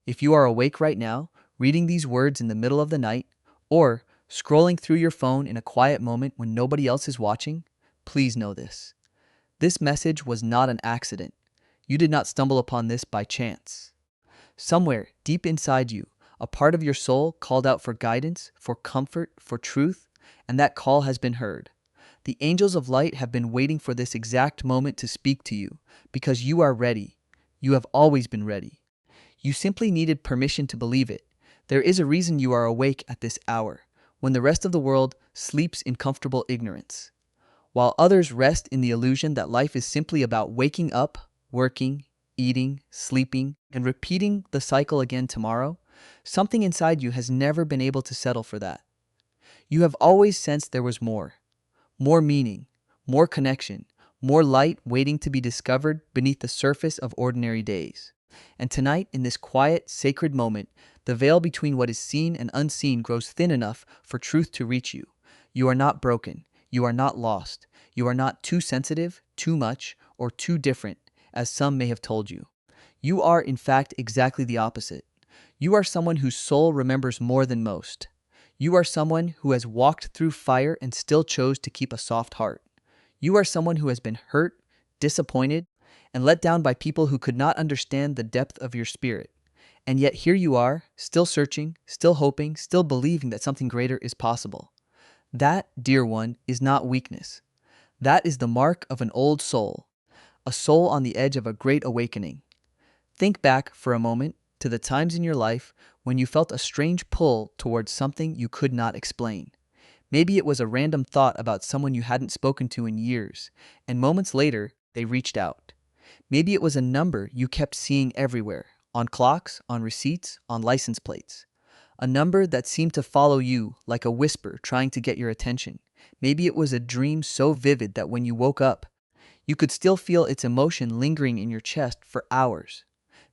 If you are awake right now, reading these words in the middle of the night, or scrolling through your phone in a quiet moment when nobody else is watching, please know this. This message was not an accident. You did not stumble upon this by chance. Somewhere deep inside you, a part of your soul called out for guidance, for comfort, for truth, and that call has been heard. The angels of light have been waiting for this exact moment to speak to you, because you are ready. You have always been ready. You simply needed permission to believe it. There is a reason you are awake at this hour, when the rest of the world sleeps in comfortable ignorance. While others rest in the illusion that life is simply about waking up, working, eating, sleeping, and repeating the cycle again tomorrow, something inside you has never been able to settle for that. You have always sensed there was more meaning, more connection, more light waiting to be discovered beneath the surface of ordinary days. And tonight, in this quiet, sacred moment, the veil between what is seen and unseen grows thin enough for truth to reach you. You are not broken. You are not lost. You are not too sensitive, too much, or too different, as some may have told you. You are, in fact, exactly the opposite. You are someone whose soul remembers more than most. You are someone who has walked through fire and still chose to keep a soft heart. You are someone who has been hurt, disappointed, and let down by people who could not understand the depth of your spirit. And yet here you are, still searching, still hoping, still believing that something greater is possible. That, dear one, is not weakness. That is the mark of an old soul, a soul on the edge of a great awakening. Think back for a moment to the times in your life when you felt a strange pull towards something you could not explain. Maybe it was a random thought about someone you hadn't spoken to in years, and moments later, they reached out. Maybe it was a number you kept seeing everywhere, on clocks, on receipts, on license plates. A number that seemed to follow you like a whisper trying to get your attention. Maybe it was a dream so vivid that when you woke up, you could still feel its emotion lingering in your chest for hours.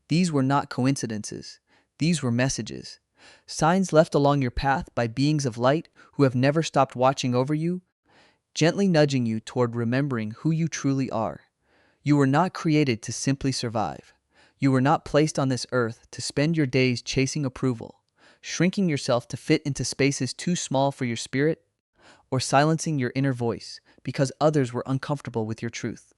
These were not coincidences. These were messages. Signs left along your path by beings of light who have never stopped watching over you, gently nudging you toward remembering who you truly are. You were not created to simply survive. You were not placed on this earth to spend your days chasing approval, shrinking yourself to fit into spaces too small for your spirit, or silencing your inner voice because others were uncomfortable with your truth.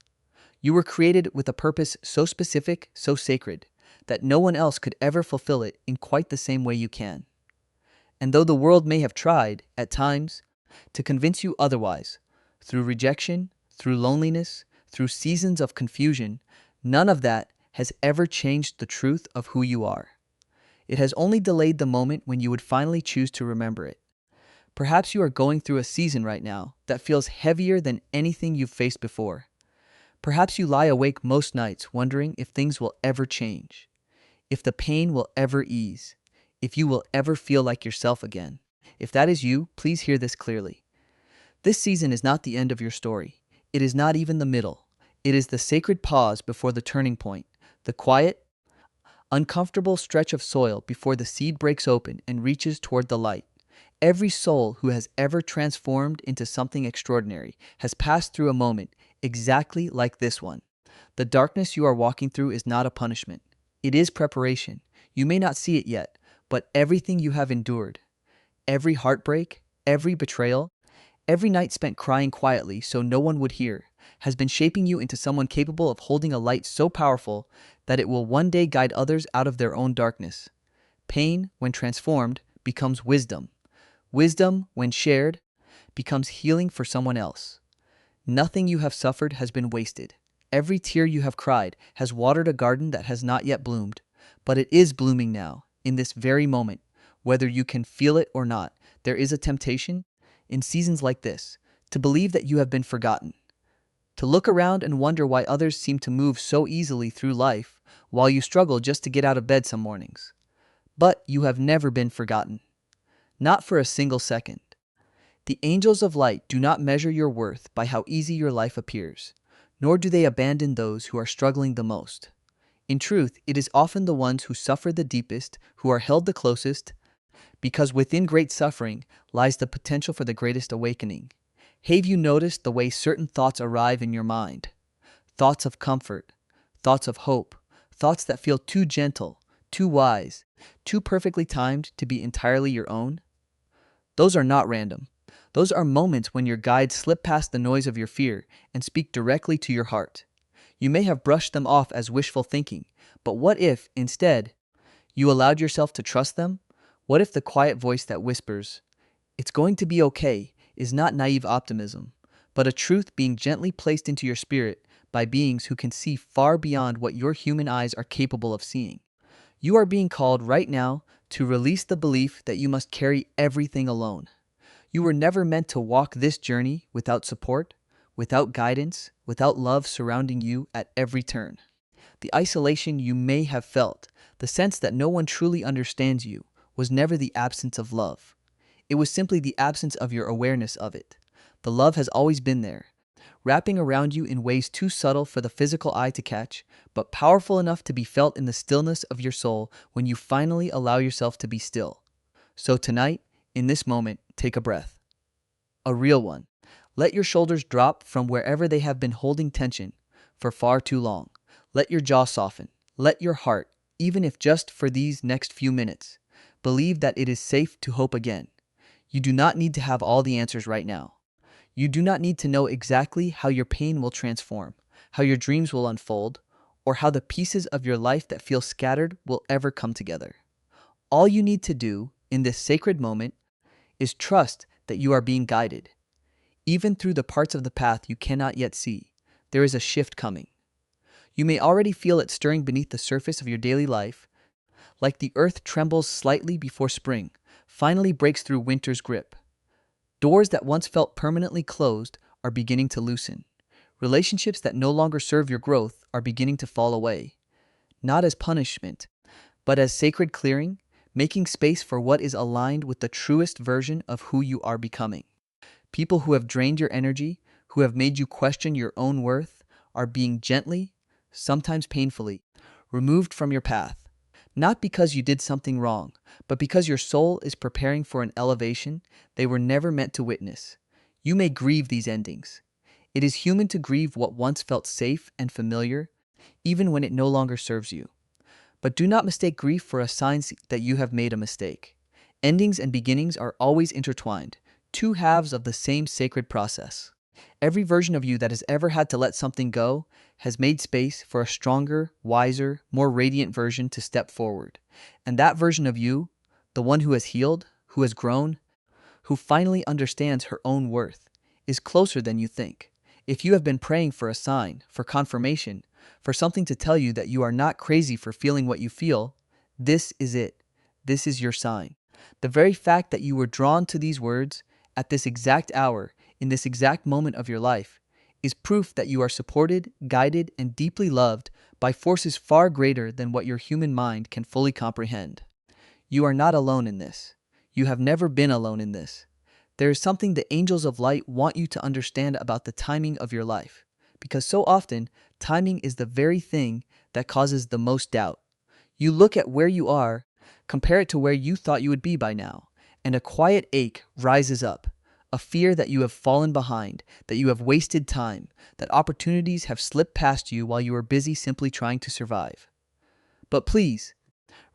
You were created with a purpose so specific, so sacred, that no one else could ever fulfill it in quite the same way you can. And though the world may have tried, at times, to convince you otherwise, through rejection, through loneliness, through seasons of confusion, none of that has ever changed the truth of who you are. It has only delayed the moment when you would finally choose to remember it. Perhaps you are going through a season right now that feels heavier than anything you've faced before. Perhaps you lie awake most nights wondering if things will ever change, if the pain will ever ease, if you will ever feel like yourself again. If that is you, please hear this clearly. This season is not the end of your story. It is not even the middle. It is the sacred pause before the turning point, the quiet, uncomfortable stretch of soil before the seed breaks open and reaches toward the light. Every soul who has ever transformed into something extraordinary has passed through a moment exactly like this one. The darkness you are walking through is not a punishment. It is preparation. You may not see it yet, but everything you have endured, every heartbreak, every betrayal, every night spent crying quietly so no one would hear, has been shaping you into someone capable of holding a light so powerful that it will one day guide others out of their own darkness. Pain, when transformed, becomes wisdom. Wisdom, when shared, becomes healing for someone else. Nothing you have suffered has been wasted. Every tear you have cried has watered a garden that has not yet bloomed, but it is blooming now, in this very moment. Whether you can feel it or not, there is a temptation, in seasons like this, to believe that you have been forgotten. To look around and wonder why others seem to move so easily through life, while you struggle just to get out of bed some mornings. But you have never been forgotten. Not for a single second. The angels of light do not measure your worth by how easy your life appears, nor do they abandon those who are struggling the most. In truth, it is often the ones who suffer the deepest, who are held the closest, because within great suffering lies the potential for the greatest awakening. Have you noticed the way certain thoughts arrive in your mind? Thoughts of comfort, thoughts of hope, thoughts that feel too gentle, too wise, too perfectly timed to be entirely your own? Those are not random. Those are moments when your guides slip past the noise of your fear and speak directly to your heart. You may have brushed them off as wishful thinking, but what if, instead, you allowed yourself to trust them? What if the quiet voice that whispers, "It's going to be okay," is not naive optimism, but a truth being gently placed into your spirit by beings who can see far beyond what your human eyes are capable of seeing? You are being called right now to release the belief that you must carry everything alone. You were never meant to walk this journey without support, without guidance, without love surrounding you at every turn. The isolation you may have felt, the sense that no one truly understands you, was never the absence of love. It was simply the absence of your awareness of it. The love has always been there, wrapping around you in ways too subtle for the physical eye to catch, but powerful enough to be felt in the stillness of your soul when you finally allow yourself to be still. So tonight, in this moment, take a breath. A real one. Let your shoulders drop from wherever they have been holding tension for far too long. Let your jaw soften. Let your heart, even if just for these next few minutes, believe that it is safe to hope again. You do not need to have all the answers right now. You do not need to know exactly how your pain will transform, how your dreams will unfold, or how the pieces of your life that feel scattered will ever come together. All you need to do in this sacred moment is trust that you are being guided. Even through the parts of the path you cannot yet see, there is a shift coming. You may already feel it stirring beneath the surface of your daily life, like the earth trembles slightly before spring finally breaks through winter's grip. Doors that once felt permanently closed are beginning to loosen. Relationships that no longer serve your growth are beginning to fall away. Not as punishment, but as sacred clearing, making space for what is aligned with the truest version of who you are becoming. People who have drained your energy, who have made you question your own worth, are being gently, sometimes painfully, removed from your path. Not because you did something wrong, but because your soul is preparing for an elevation they were never meant to witness. You may grieve these endings. It is human to grieve what once felt safe and familiar, even when it no longer serves you. But do not mistake grief for a sign that you have made a mistake. Endings and beginnings are always intertwined, two halves of the same sacred process. Every version of you that has ever had to let something go has made space for a stronger, wiser, more radiant version to step forward. And that version of you, the one who has healed, who has grown, who finally understands her own worth, is closer than you think. If you have been praying for a sign, for confirmation, for something to tell you that you are not crazy for feeling what you feel, this is it. This is your sign. The very fact that you were drawn to these words at this exact hour, in this exact moment of your life, is proof that you are supported, guided, and deeply loved by forces far greater than what your human mind can fully comprehend. You are not alone in this. You have never been alone in this. There is something the angels of light want you to understand about the timing of your life, because so often, timing is the very thing that causes the most doubt. You look at where you are, compare it to where you thought you would be by now, and a quiet ache rises up, a fear that you have fallen behind, that you have wasted time, that opportunities have slipped past you while you were busy simply trying to survive. But please,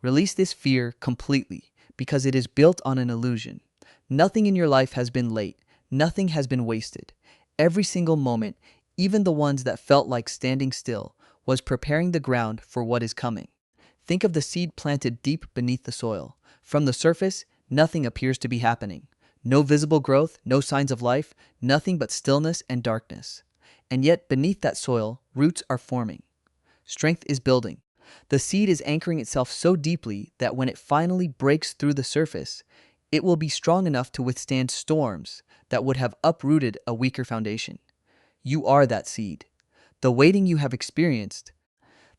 release this fear completely, because it is built on an illusion. Nothing in your life has been late. Nothing has been wasted. Every single moment, even the ones that felt like standing still, was preparing the ground for what is coming. Think of the seed planted deep beneath the soil. From the surface, nothing appears to be happening. No visible growth, no signs of life, nothing but stillness and darkness. And yet, beneath that soil, roots are forming. Strength is building. The seed is anchoring itself so deeply that when it finally breaks through the surface, it will be strong enough to withstand storms that would have uprooted a weaker foundation. You are that seed. The waiting you have experienced,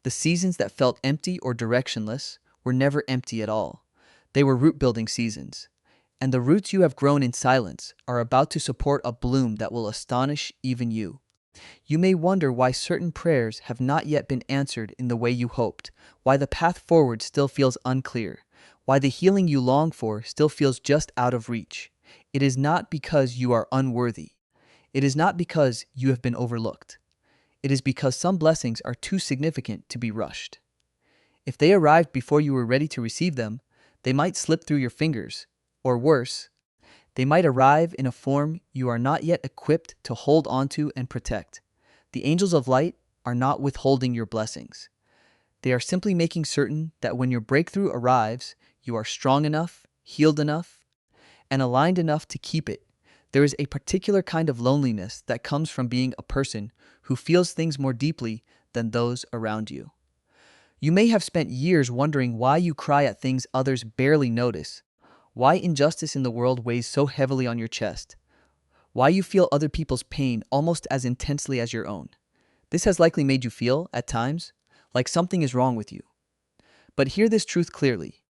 the seasons that felt empty or directionless, were never empty at all. They were root-building seasons. And the roots you have grown in silence are about to support a bloom that will astonish even you. You may wonder why certain prayers have not yet been answered in the way you hoped, why the path forward still feels unclear, why the healing you long for still feels just out of reach. It is not because you are unworthy. It is not because you have been overlooked. It is because some blessings are too significant to be rushed. If they arrived before you were ready to receive them, they might slip through your fingers, or worse, they might arrive in a form you are not yet equipped to hold onto and protect. The angels of light are not withholding your blessings. They are simply making certain that when your breakthrough arrives, you are strong enough, healed enough, and aligned enough to keep it. There is a particular kind of loneliness that comes from being a person who feels things more deeply than those around you. You may have spent years wondering why you cry at things others barely notice, why injustice in the world weighs so heavily on your chest, why you feel other people's pain almost as intensely as your own. This has likely made you feel, at times, like something is wrong with you. But hear this truth clearly.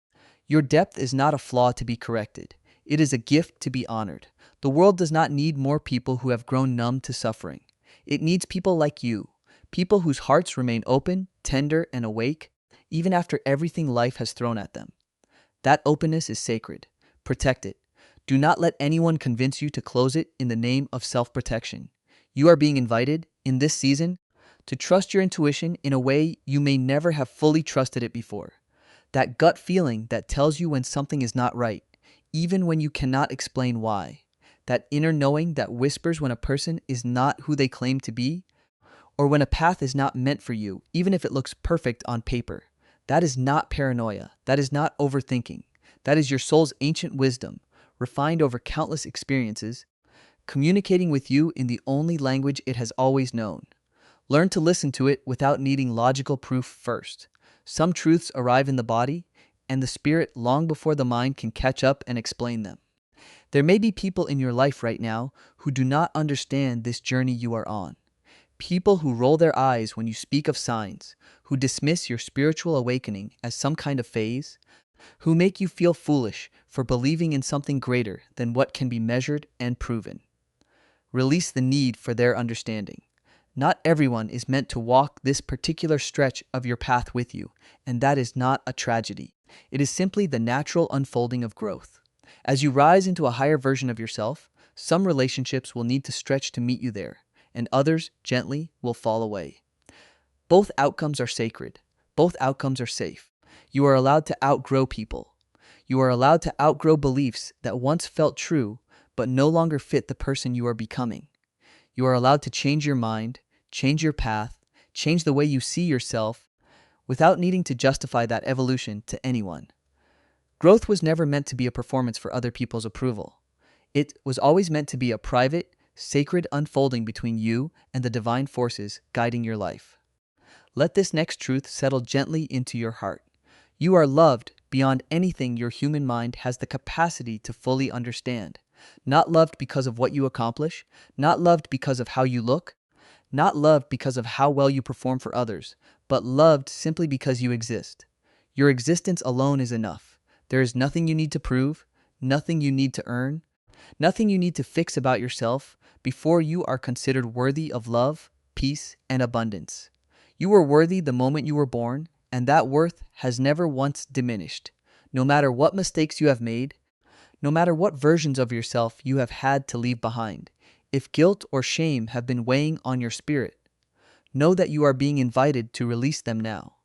Your depth is not a flaw to be corrected. It is a gift to be honored. The world does not need more people who have grown numb to suffering. It needs people like you, people whose hearts remain open, tender, and awake, even after everything life has thrown at them. That openness is sacred. Protect it. Do not let anyone convince you to close it in the name of self-protection. You are being invited, in this season, to trust your intuition in a way you may never have fully trusted it before. That gut feeling that tells you when something is not right, even when you cannot explain why. That inner knowing that whispers when a person is not who they claim to be, or when a path is not meant for you, even if it looks perfect on paper. That is not paranoia. That is not overthinking. That is your soul's ancient wisdom, refined over countless experiences, communicating with you in the only language it has always known. Learn to listen to it without needing logical proof first. Some truths arrive in the body and the spirit long before the mind can catch up and explain them. There may be people in your life right now who do not understand this journey you are on. People who roll their eyes when you speak of signs, who dismiss your spiritual awakening as some kind of phase, who make you feel foolish for believing in something greater than what can be measured and proven. Release the need for their understanding. Not everyone is meant to walk this particular stretch of your path with you, and that is not a tragedy. It is simply the natural unfolding of growth. As you rise into a higher version of yourself, some relationships will need to stretch to meet you there, and others gently will fall away. Both outcomes are sacred. Both outcomes are safe. You are allowed to outgrow people. You are allowed to outgrow beliefs that once felt true, but no longer fit the person you are becoming. You are allowed to change your mind, change your path, change the way you see yourself, without needing to justify that evolution to anyone. Growth was never meant to be a performance for other people's approval. It was always meant to be a private, sacred unfolding between you and the divine forces guiding your life. Let this next truth settle gently into your heart. You are loved beyond anything your human mind has the capacity to fully understand. Not loved because of what you accomplish, not loved because of how you look, not loved because of how well you perform for others, but loved simply because you exist. Your existence alone is enough. There is nothing you need to prove, nothing you need to earn, nothing you need to fix about yourself before you are considered worthy of love, peace, and abundance. You were worthy the moment you were born, and that worth has never once diminished. No matter what mistakes you have made, no matter what versions of yourself you have had to leave behind, if guilt or shame have been weighing on your spirit, know that you are being invited to release them now.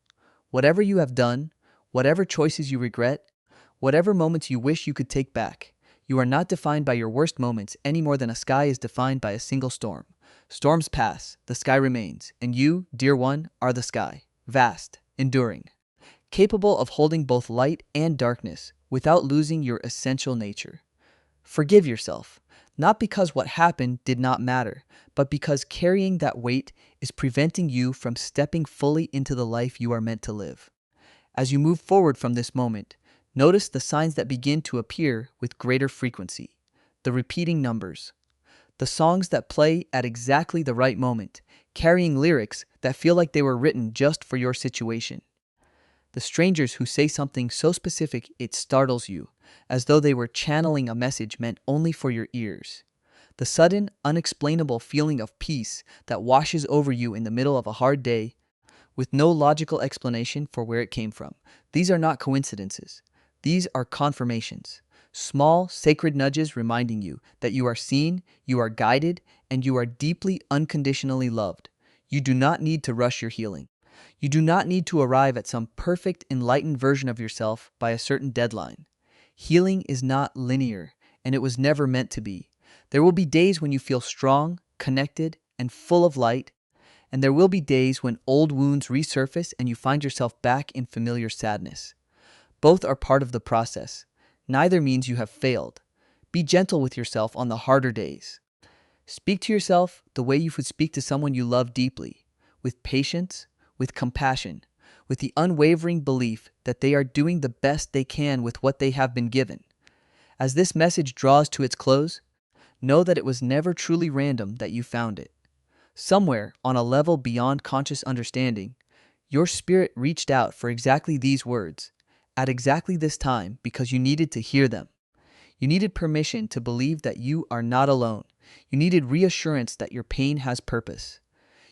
Whatever you have done, whatever choices you regret, whatever moments you wish you could take back, you are not defined by your worst moments any more than a sky is defined by a single storm. Storms pass, the sky remains, and you, dear one, are the sky, vast, enduring, capable of holding both light and darkness without losing your essential nature. Forgive yourself, not because what happened did not matter, but because carrying that weight is preventing you from stepping fully into the life you are meant to live. As you move forward from this moment, notice the signs that begin to appear with greater frequency, the repeating numbers, the songs that play at exactly the right moment, carrying lyrics that feel like they were written just for your situation. The strangers who say something so specific it startles you, as though they were channeling a message meant only for your ears. The sudden, unexplainable feeling of peace that washes over you in the middle of a hard day, with no logical explanation for where it came from. These are not coincidences. These are confirmations. Small, sacred nudges reminding you that you are seen, you are guided, and you are deeply, unconditionally loved. You do not need to rush your healing. You do not need to arrive at some perfect, enlightened version of yourself by a certain deadline. Healing is not linear, and it was never meant to be. There will be days when you feel strong, connected, and full of light, and there will be days when old wounds resurface and you find yourself back in familiar sadness. Both are part of the process. Neither means you have failed. Be gentle with yourself on the harder days. Speak to yourself the way you would speak to someone you love deeply, with patience, with compassion, with the unwavering belief that they are doing the best they can with what they have been given. As this message draws to its close, know that it was never truly random that you found it. Somewhere, on a level beyond conscious understanding, your spirit reached out for exactly these words, at exactly this time, because you needed to hear them. You needed permission to believe that you are not alone. You needed reassurance that your pain has purpose.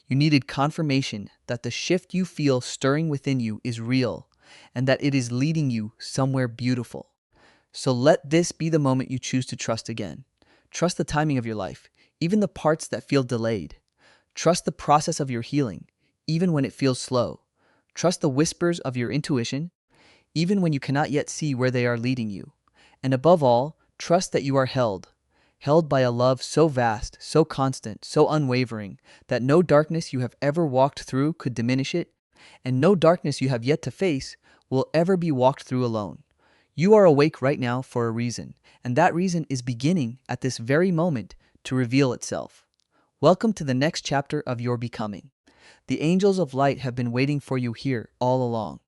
You needed confirmation that the shift you feel stirring within you is real and that it is leading you somewhere beautiful. So let this be the moment you choose to trust again. Trust the timing of your life, even the parts that feel delayed. Trust the process of your healing, even when it feels slow. Trust the whispers of your intuition, even when you cannot yet see where they are leading you. And above all, trust that you are held by a love so vast, so constant, so unwavering, that no darkness you have ever walked through could diminish it, and no darkness you have yet to face will ever be walked through alone. You are awake right now for a reason, and that reason is beginning at this very moment to reveal itself. Welcome to the next chapter of your becoming. The angels of light have been waiting for you here all along.